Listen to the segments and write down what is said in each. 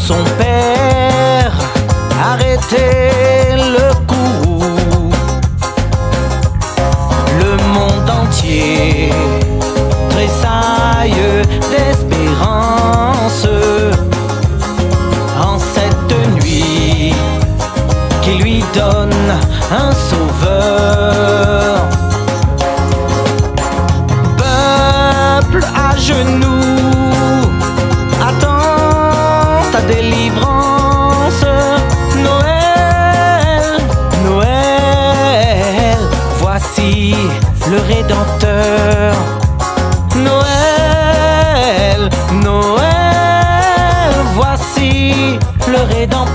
son père arrêtait le coup. Le monde entier tressaille d'espérance en cette nuit qui lui donne un sauveur. Peuple à genoux, attends ta délivrance. Noël, Noël, voici le Rédempteur. Noël, Noël, voici le Rédempteur.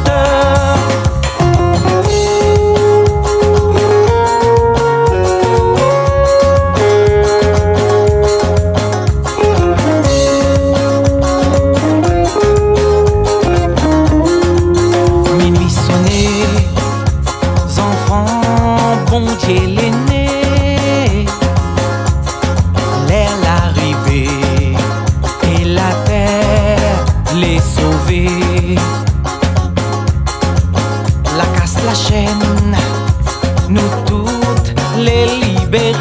Minuit sonné, enfants, bon Dieu l'aîné, l'air l'arrivée et la terre les sauver. La casse la chaîne, nous toutes les libérer.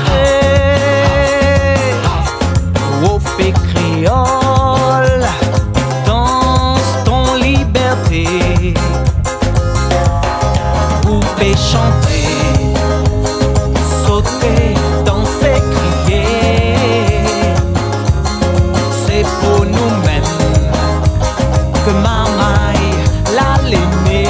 Wopé créole, danse ton liberté. Poupée chanter, sauter, danser, crier. C'est pour nous-mêmes que Mamaï l'a l'aimé.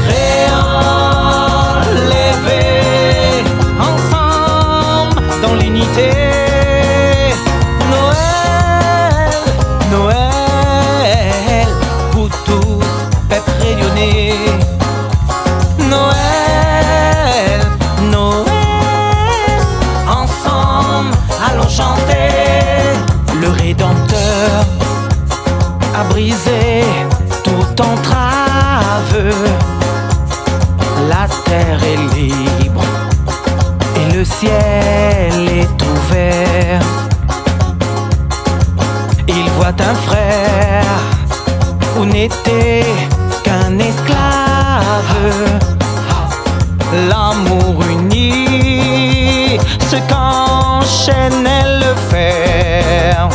Créole, levez ensemble dans l'unité. Noël, Noël, pour tout peuple rayonné. Noël, Noël, ensemble allons chanter. Le Rédempteur a brisé toute entrave. La terre est libre et le ciel est ouvert. Il voit un frère où n'était qu'un esclave. L'amour uni, ce qu'enchaînait le fer,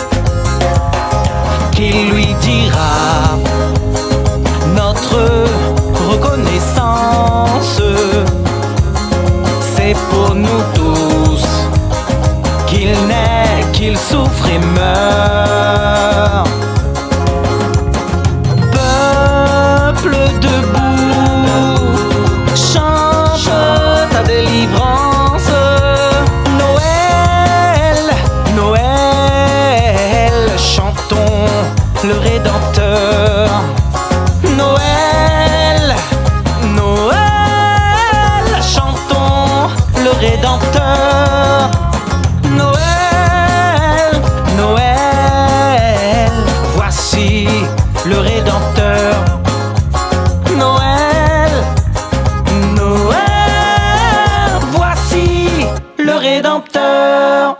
qui lui dira notre reconnaissance. C'est pour nous tous qu'il naît, qu'il souffre et meurt. Peuple debout, chante ta délivrance. Noël, Noël, chantons le Rédempteur. Noël, Noël, chantons le Rédempteur. Noël, Noël, voici le Rédempteur. Noël, Noël, voici le Rédempteur.